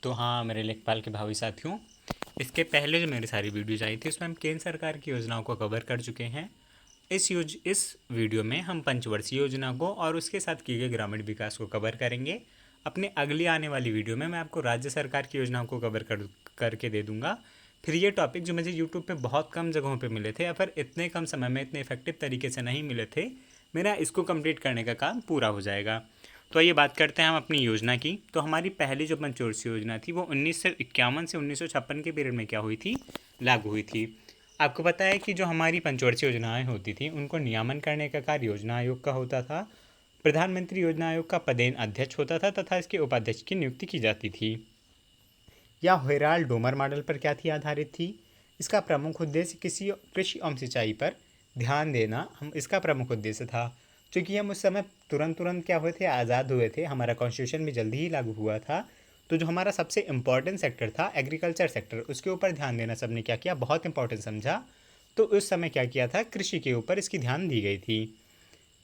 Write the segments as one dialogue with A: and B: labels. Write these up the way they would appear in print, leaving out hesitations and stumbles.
A: तो हाँ, मेरे लेखपाल के भावी साथियों, इसके पहले जो मेरी सारी वीडियोज आई थी उसमें हम केंद्र सरकार की योजनाओं को कवर कर चुके हैं। इस वीडियो में हम पंचवर्षीय योजना को और उसके साथ किए गए ग्रामीण विकास को कवर करेंगे। अपने अगली आने वाली वीडियो में मैं आपको राज्य सरकार की योजनाओं को कवर करके दे दूंगा। फिर ये टॉपिक जो मुझे यूट्यूब पे बहुत कम जगहों पे मिले थे या फिर इतने कम समय में इतने इफेक्टिव तरीके से नहीं मिले थे, मेरा इसको कंप्लीट करने का काम पूरा हो जाएगा। तो आइए बात करते हैं हम अपनी योजना की। तो हमारी पहली जो पंचवर्षीय योजना थी वो 1951 से 1956 के पीरियड में क्या हुई थी, लागू हुई थी। आपको पता है कि जो हमारी पंचवर्षीय योजनाएं होती थी उनको नियमन करने का कार्य योजना आयोग का होता था। प्रधानमंत्री योजना आयोग का पदेन अध्यक्ष होता था तथा इसके उपाध्यक्ष की नियुक्ति की जाती थी। यह हेराल्ड डोमर मॉडल पर क्या थी, आधारित थी। इसका प्रमुख उद्देश्य किसी कृषि एवं सिंचाई पर ध्यान देना हम इसका प्रमुख उद्देश्य था। क्योंकि हम उस समय तुरंत क्या हुए थे, आज़ाद हुए थे, हमारा कॉन्स्टिट्यूशन भी जल्दी ही लागू हुआ था। तो जो हमारा सबसे इम्पॉर्टेंट सेक्टर था एग्रीकल्चर सेक्टर, उसके ऊपर ध्यान देना सबने क्या किया, बहुत इंपॉर्टेंट समझा। तो उस समय क्या किया था, कृषि के ऊपर इसकी ध्यान दी गई थी।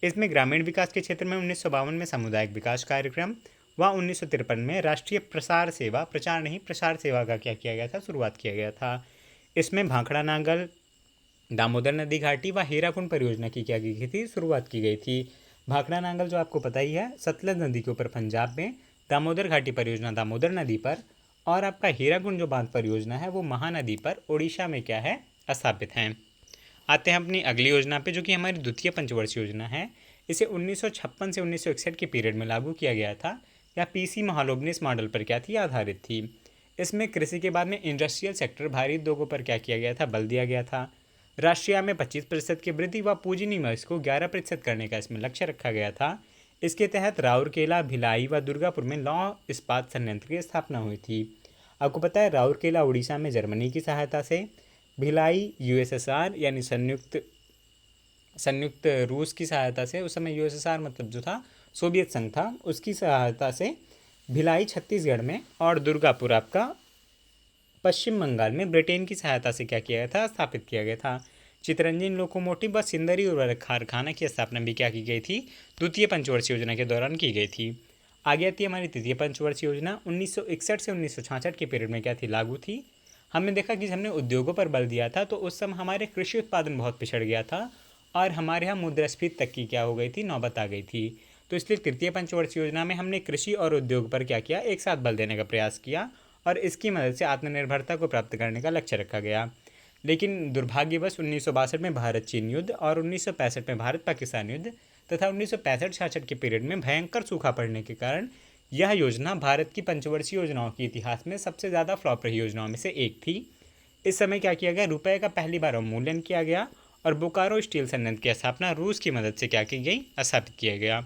A: इसमें ग्रामीण विकास के क्षेत्र में 1952 में सामुदायिक विकास कार्यक्रम व 1953 में राष्ट्रीय प्रसार सेवा, प्रचार नहीं प्रसार सेवा का क्या किया गया था, शुरुआत किया गया था। इसमें भाखड़ा नांगल, दामोदर नदी घाटी व हीराकुंड परियोजना की क्या की गई थी, शुरुआत की गई थी। भाखड़ा नांगल जो आपको पता ही है, सतलज नदी के ऊपर पंजाब में, दामोदर घाटी परियोजना दामोदर नदी पर, और आपका हीराकुंड जो बांध परियोजना है वो महानदी पर उड़ीसा में क्या है, स्थापित है। आते हैं अपनी अगली योजना पे, जो कि हमारी द्वितीय पंचवर्षीय योजना है। इसे 1956 से 1961 के पीरियड में लागू किया गया था। यह पीसी महालोबनिस मॉडल पर क्या थी, आधारित थी। इसमें कृषि के बाद में इंडस्ट्रियल सेक्टर, भारी उद्योगों पर क्या किया गया था, बल दिया गया था। राष्ट्रीय आय में 25% की वृद्धि व पूंजी निवेश को 11% करने का इसमें लक्ष्य रखा गया था। इसके तहत राउरकेला, भिलाई व दुर्गापुर में लौह इस्पात संयंत्र की स्थापना हुई थी। आपको पता है राउरकेला उड़ीसा में जर्मनी की सहायता से, भिलाई यूएसएसआर यानी संयुक्त रूस की सहायता से, उस समय यूएसएसआर मतलब जो था सोवियत संघ था, उसकी सहायता से भिलाई छत्तीसगढ़ में, और दुर्गापुर आपका पश्चिम बंगाल में ब्रिटेन की सहायता से क्या किया गया था, स्थापित किया गया था। चितरंजन लोकोमोटिव व सिंदरी उर्वरक कारखाना की स्थापना भी क्या की गई थी, द्वितीय पंचवर्षीय योजना के दौरान की गई थी। आगे आती है हमारी तृतीय पंचवर्षीय योजना। 1961 से 1966 के पीरियड में क्या थी, लागू थी। हमने देखा कि हमने उद्योगों पर बल दिया था, तो उस समय हमारे कृषि उत्पादन बहुत पिछड़ गया था और हमारे यहाँ मुद्रास्फीति तक की क्या हो गई थी, नौबत आ गई थी। तो इसलिए तृतीय पंचवर्षीय योजना में हमने कृषि और उद्योग पर क्या किया, एक साथ बल देने का प्रयास किया और इसकी मदद से आत्मनिर्भरता को प्राप्त करने का लक्ष्य रखा गया। लेकिन दुर्भाग्यवश 1962 में भारत चीन युद्ध और 1965 में भारत पाकिस्तान युद्ध तथा 1965-66 के पीरियड में भयंकर सूखा पड़ने के कारण यह योजना भारत की पंचवर्षीय योजनाओं के इतिहास में सबसे ज़्यादा फ्लॉप रही योजनाओं में से एक थी। इस समय क्या किया गया, रुपए का पहली बार अवमूल्यन किया गया और बोकारो स्टील संयंत्र की स्थापना रूस की मदद से क्या की गई, स्थापित किया गया।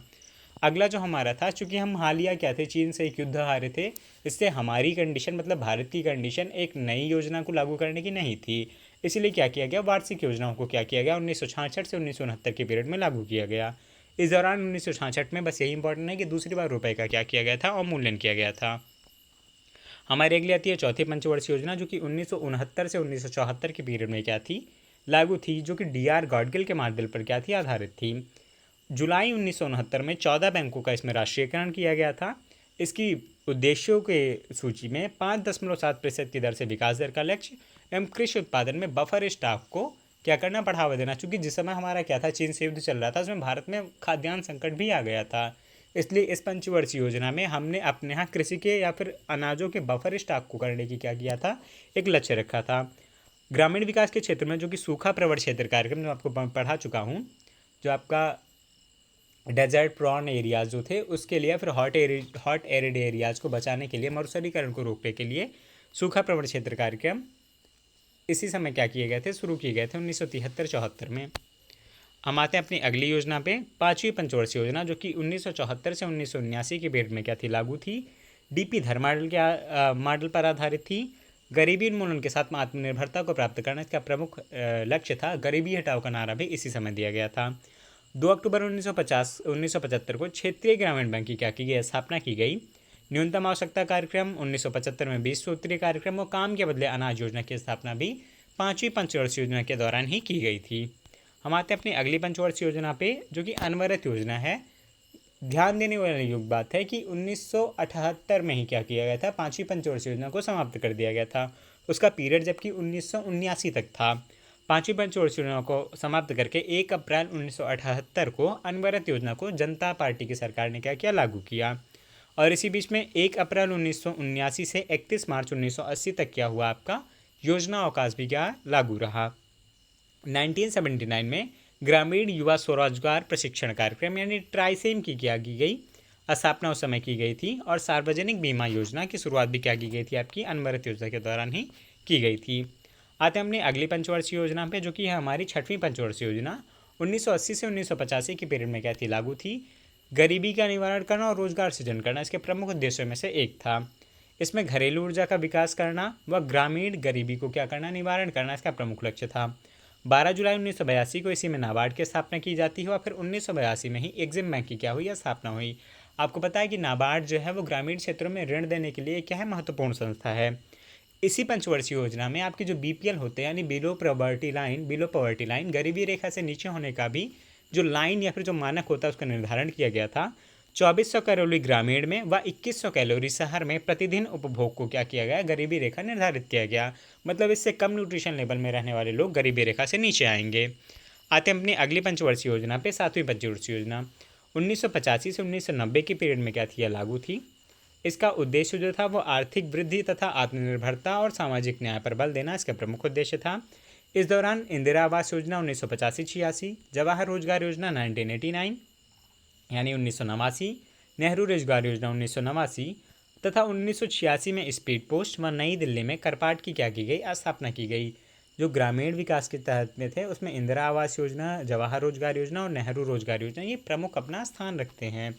A: अगला जो हमारा था, चूंकि हम हालिया क्या थे, चीन से एक युद्ध हारे थे, इससे हमारी कंडीशन मतलब भारत की कंडीशन एक नई योजना को लागू करने की नहीं थी। इसीलिए क्या किया गया, वार्षिक योजनाओं को क्या किया गया, 1966 से 1969 के पीरियड में लागू किया गया। इस दौरान 1966 में बस यही इंपॉर्टेंट है कि दूसरी बार रुपए का क्या किया गया था, अवमूल्यन किया गया था। हमारी अगली आती है चौथी पंचवर्षीय योजना, जो कि 1969 से 1974 के पीरियड में क्या थी, लागू थी, जो कि डीआर गॉडगिल के मॉडल पर क्या थी, आधारित थी। जुलाई 1969 में 14 बैंकों का इसमें राष्ट्रीयकरण किया गया था। इसकी उद्देश्यों के सूची में 5.7% की दर से विकास दर का लक्ष्य एवं कृषि उत्पादन में बफर स्टॉक को क्या करना, बढ़ावा देना। चूंकि जिस समय हमारा क्या था, चीन से युद्ध चल रहा था, उसमें भारत में खाद्यान्न संकट भी आ गया था। इसलिए इस पंचवर्षीय योजना में हमने अपने यहाँ कृषि के या फिर अनाजों के बफर स्टॉक को करने की क्या किया था, एक लक्ष्य रखा था। ग्रामीण विकास के क्षेत्र में जो कि सूखा प्रवण क्षेत्र कार्यक्रम जो आपको पढ़ा चुका हूँ, जो आपका डेजर्ट प्रॉन एरियाज जो थे उसके लिए, फिर हॉट एरिड एरियाज को बचाने के लिए, मरुस्थलीकरण को रोकने के लिए सूखा प्रवण क्षेत्र कार्यक्रम इसी समय क्या किए गए थे, शुरू किए गए थे 1973-74 में। हम आते हैं अपनी अगली योजना पे, पांचवी पंचवर्षीय योजना, जो कि 1974 से 1979 के पीरियड में क्या थी, लागू थी। डीपी धर मॉडल के मॉडल पर आधारित थी। गरीबी उन्मूलन के साथ आत्मनिर्भरता को प्राप्त करना इसका प्रमुख लक्ष्य था। गरीबी हटाओ का नारा भी इसी समय दिया गया था। 2 अक्टूबर 1975 को क्षेत्रीय ग्रामीण बैंक की क्या की गई, स्थापना की गई। न्यूनतम आवश्यकता कार्यक्रम 1975 में 20 सूत्रीय कार्यक्रम और काम के बदले अनाज योजना की स्थापना भी पांचवी पंचवर्षीय योजना के दौरान ही की गई थी। हम आते हैं अपनी अगली पंचवर्षीय योजना पे, जो कि अनवरत योजना है। ध्यान देने वाली योग बात है कि 1978 में ही क्या किया गया था, पांचवी पंचवर्षीय योजना को समाप्त कर दिया गया था। उसका पीरियड जबकि 1979 तक था। पांचवी पंचवर्षीय योजना को समाप्त करके 1 अप्रैल 1978 को अनवरत योजना को जनता पार्टी की सरकार ने क्या किया, लागू किया। और इसी बीच में 1 अप्रैल 1979 से 31 मार्च 1980 तक क्या हुआ, आपका योजना अवकाश भी क्या लागू रहा। 1979 में ग्रामीण युवा स्वरोजगार प्रशिक्षण कार्यक्रम यानी ट्राइसेम की क्या की गई, स्थापना उस समय की गई थी। और सार्वजनिक बीमा योजना की शुरुआत भी क्या की गई थी, आपकी अनवरत योजना के दौरान ही की गई थी। आते हैं अपनी अगली पंचवर्षीय योजना पे, जो कि है हमारी छठवीं पंचवर्षीय योजना। 1980 से 1985 के पीरियड में क्या थी, लागू थी। गरीबी का निवारण करना और रोजगार सृजन करना इसके प्रमुख उद्देश्यों में से एक था। इसमें घरेलू ऊर्जा का विकास करना व ग्रामीण गरीबी को क्या करना, निवारण करना इसका प्रमुख लक्ष्य था। 12 जुलाई 1982 को इसी में नाबार्ड की स्थापना की जाती है और फिर 1982 में ही एग्जिम बैंक की क्या हुई, स्थापना हुई। आपको पता है कि नाबार्ड जो है वो ग्रामीण क्षेत्रों में ऋण देने के लिए क्या है, महत्वपूर्ण संस्था है। इसी पंचवर्षीय योजना में आपके जो बीपीएल होते हैं यानी बिलो पॉवर्टी लाइन, गरीबी रेखा से नीचे होने का भी जो लाइन या फिर जो मानक होता है उसका निर्धारण किया गया था। 2400 कैलोरी ग्रामीण में व 2100 कैलोरी शहर में प्रतिदिन उपभोग को क्या किया गया, गरीबी रेखा निर्धारित किया गया। मतलब इससे कम न्यूट्रिशन लेवल में रहने वाले लोग गरीबी रेखा से नीचे आएंगे। आते हैं अपनी अगली पंचवर्षीय योजना पे, सातवीं पंचवर्षीय योजना। 1985 से 1990 के पीरियड में क्या थी, यह लागू थी। इसका उद्देश्य जो था वो आर्थिक वृद्धि तथा आत्मनिर्भरता और सामाजिक न्याय पर बल देना इसका प्रमुख उद्देश्य था। इस दौरान इंदिरा आवास योजना 1985-86, जवाहर रोजगार योजना 1989 यानी 1989, नेहरू रोजगार योजना 1989 तथा 1986 में स्पीड पोस्ट व नई दिल्ली में करपाट की क्या की गई, स्थापना की गई। जो ग्रामीण विकास के तहत में थे उसमें इंदिरा आवास योजना, जवाहर रोजगार योजना और नेहरू रोजगार योजना ये प्रमुख अपना स्थान रखते हैं।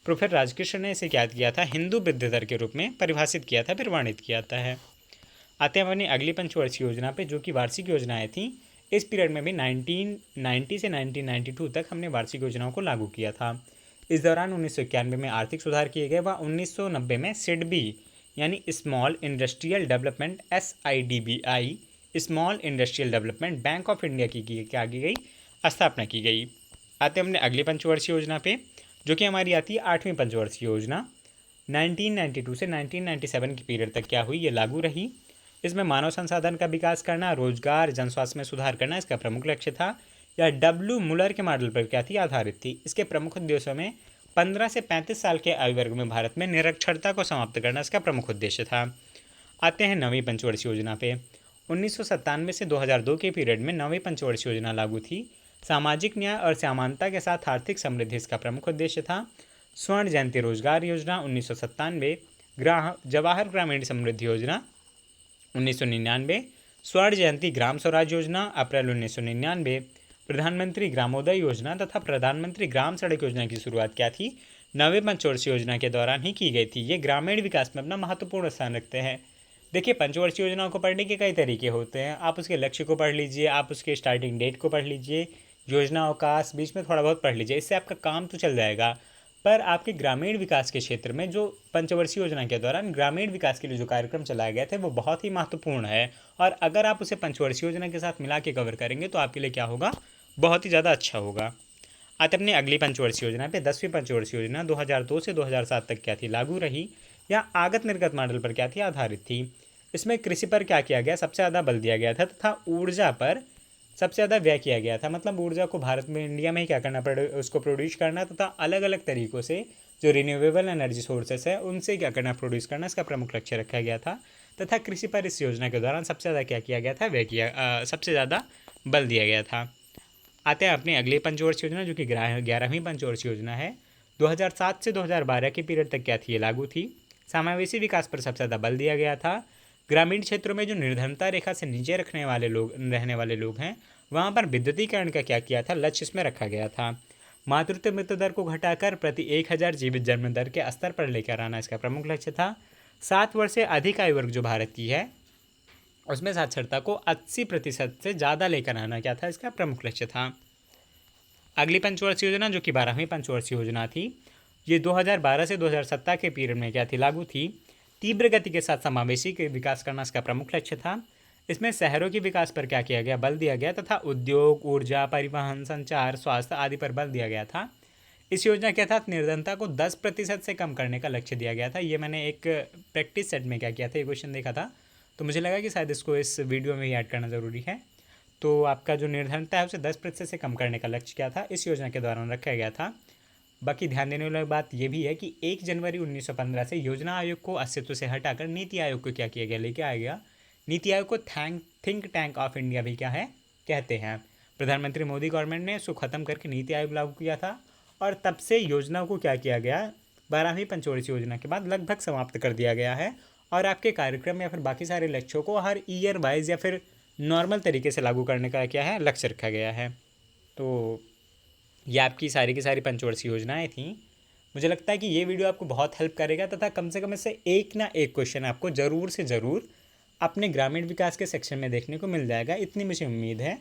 A: प्रोफेसर राजकृष्ण ने इसे क्या किया था, हिंदू वृद्धि दर के रूप में परिभाषित किया था, फिर वर्णित किया था है। आते हैं अपनी अगली पंचवर्षीय योजना पे, जो कि वार्षिक योजनाएं थी। इस पीरियड में भी 1990 से 1992 तक हमने वार्षिक योजनाओं को लागू किया था। इस दौरान 1991 में आर्थिक सुधार किए गए व 1990 में सिडबी यानी small industrial development SIDBI small industrial development bank of India की क्या की गई, स्थापना की गई। आते हैं हमने अगली पंचवर्षीय योजना पे, जो कि हमारी आती है आठवीं पंचवर्षीय योजना। 1992 से 1997 के पीरियड तक क्या हुई, ये लागू रही। इसमें मानव संसाधन का विकास करना, रोजगार, जनस्वास्थ्य में सुधार करना इसका प्रमुख लक्ष्य था। यह डब्ल्यू मुलर के मॉडल पर क्या थी, आधारित थी। इसके प्रमुख उद्देश्यों में 15 से 35 साल के आयु वर्ग में भारत में निरक्षरता को समाप्त करना इसका प्रमुख उद्देश्य था। आते हैं नवीं पंचवर्षीय योजना पे। 1997 से 2002 के पीरियड में नवीं पंचवर्षीय योजना लागू थी। सामाजिक न्याय और समानता के साथ आर्थिक समृद्धि इसका प्रमुख उद्देश्य था। स्वर्ण जयंती रोजगार योजना 1997, जवाहर ग्रामीण समृद्धि योजना 1999, स्वर्ण जयंती ग्राम स्वराज योजना अप्रैल 1999, प्रधानमंत्री ग्रामोदय योजना तथा प्रधानमंत्री ग्राम सड़क योजना की शुरुआत क्या थी, नवे पंचवर्षीय योजना के दौरान ही की गई थी। ये ग्रामीण विकास में अपना महत्वपूर्ण स्थान रखते हैं। देखिए, पंचवर्षीय योजनाओं को पढ़ने के कई तरीके होते हैं। आप उसके लक्ष्य को पढ़ लीजिए, आप उसके स्टार्टिंग डेट को पढ़ लीजिए, योजना अवकाश बीच में थोड़ा बहुत पढ़ लीजिए, इससे आपका काम तो चल जाएगा। पर आपके ग्रामीण विकास के क्षेत्र में जो पंचवर्षीय योजना के दौरान ग्रामीण विकास के लिए जो कार्यक्रम चलाए गए थे वो बहुत ही महत्वपूर्ण है। और अगर आप उसे पंचवर्षीय योजना के साथ मिला के कवर करेंगे तो आपके लिए क्या होगा, बहुत ही ज़्यादा अच्छा होगा। आते अपनी अगली पंचवर्षीय योजना पे, 10वीं पंचवर्षीय योजना 2002 से 2007 तक क्या थी, लागू रही। या आगत निर्गत मॉडल पर क्या थी, आधारित थी। इसमें कृषि पर क्या किया गया, सबसे ज़्यादा बल दिया गया था तथा ऊर्जा पर सबसे ज़्यादा व्यय किया गया था। मतलब ऊर्जा को भारत में, इंडिया में ही क्या करना पड़े, उसको प्रोड्यूस करना तथा अलग अलग तरीक़ों से जो रिन्यूएबल एनर्जी सोर्सेस है उनसे क्या करना, प्रोड्यूस करना, इसका प्रमुख लक्ष्य रखा गया था। तथा कृषि पर इस योजना के दौरान सबसे ज़्यादा क्या किया गया था, सबसे ज़्यादा बल दिया गया था। आते हैं अपनी अगली पंचवर्षीय योजना, जो कि 11वीं पंचवर्षीय योजना है। 2007 से 2012 के पीरियड तक क्या थी, ये लागू थी। समावेशी विकास पर सबसे ज़्यादा बल दिया गया था। ग्रामीण क्षेत्रों में जो निर्धनता रेखा से नीचे रहने वाले लोग हैं, वहाँ पर विद्युतीकरण का क्या किया था, लक्ष्य इसमें रखा गया था। मातृत्व मृत्यु दर को घटाकर प्रति 1000 जीवित जन्म दर के स्तर पर लेकर आना इसका प्रमुख लक्ष्य था। 7 वर्ष से अधिक आयु वर्ग जो भारत की है उसमें साक्षरता को 80% से ज़्यादा लेकर आना क्या था, इसका प्रमुख लक्ष्य था। अगली पंचवर्षीय योजना, जो कि 12वीं पंचवर्षीय योजना थी, ये 2012 से 2017 के पीरियड में क्या थी, लागू थी। तीव्र गति के साथ समावेशी के विकास करना इसका प्रमुख लक्ष्य था। इसमें शहरों के विकास पर क्या किया गया, बल दिया गया तथा उद्योग, ऊर्जा, परिवहन, संचार, स्वास्थ्य आदि पर बल दिया गया था। इस योजना के तहत निर्धनता को 10% से कम करने का लक्ष्य दिया गया था। ये मैंने एक प्रैक्टिस सेट में क्या किया था, ये क्वेश्चन देखा था, तो मुझे लगा कि शायद इसको इस वीडियो में ही ऐड करना ज़रूरी है। तो आपका जो निर्धनता है उसे 10% से कम करने का लक्ष्य क्या था, इस योजना के दौरान रखा गया था। बाकी ध्यान देने वाली बात यह भी है कि 1 जनवरी 1915 से योजना आयोग को अस्तित्व से हटाकर नीति आयोग को क्या किया गया, लेके आया गया। नीति आयोग को थिंक टैंक ऑफ इंडिया भी क्या है कहते हैं। प्रधानमंत्री मोदी गवर्नमेंट ने इसको ख़त्म करके नीति आयोग लागू किया था और तब से योजना को क्या किया गया, 12वीं पंचवर्षीय योजना के बाद लगभग समाप्त कर दिया गया है और आपके कार्यक्रम या फिर बाकी सारे लक्ष्यों को हर ईयर वाइज या फिर नॉर्मल तरीके से लागू करने का क्या है लक्ष्य रखा गया है। तो ये आपकी सारी की सारी पंचवर्षीय योजनाएं थी। मुझे लगता है कि ये वीडियो आपको बहुत हेल्प करेगा तथा कम से कम इससे एक ना एक क्वेश्चन आपको ज़रूर से ज़रूर अपने ग्रामीण विकास के सेक्शन में देखने को मिल जाएगा, इतनी मुझे उम्मीद है।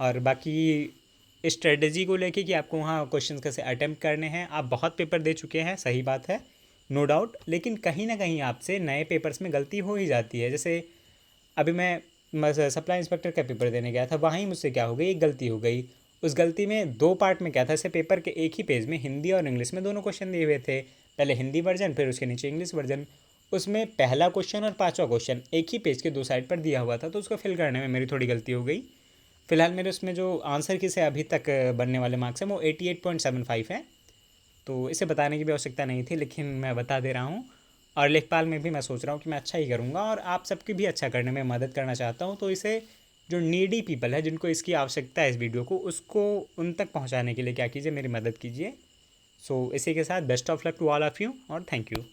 A: और बाकी स्ट्रेटजी को लेके कि आपको वहाँ क्वेश्चन कैसे अटैम्प्ट करने हैं, आप बहुत पेपर दे चुके हैं, सही बात है, नो डाउट, लेकिन कहीं ना कहीं आपसे नए पेपर्स में गलती हो ही जाती है। जैसे अभी मैं सप्लाई इंस्पेक्टर का पेपर देने गया था, वहाँ ही मुझसे क्या हो गई, एक गलती हो गई। उस गलती में 2 पार्ट में क्या था, ऐसे पेपर के एक ही पेज में हिंदी और इंग्लिश में दोनों क्वेश्चन दिए हुए थे, पहले हिंदी वर्जन फिर उसके नीचे इंग्लिश वर्जन। उसमें पहला क्वेश्चन और 5वां क्वेश्चन एक ही पेज के 2 साइड पर दिया हुआ था, तो उसको फिल करने में मेरी थोड़ी गलती हो गई। फिलहाल मेरे उसमें जो आंसर की से अभी तक बनने वाले मार्क्स हैं वो 88.75 हैं, तो इसे बताने की भी आवश्यकता नहीं थी, लेकिन मैं बता दे रहा हूँ। और लेखपाल में भी मैं सोच रहा हूँ कि मैं अच्छा ही करूँगा और आप सबकी भी अच्छा करने में मदद करना चाहता हूँ। तो इसे जो नीडी पीपल है, जिनको इसकी आवश्यकता है इस वीडियो को, उसको उन तक पहुँचाने के लिए क्या कीजिए, मेरी मदद कीजिए। सो इसी के साथ best of luck to all of you और थैंक यू।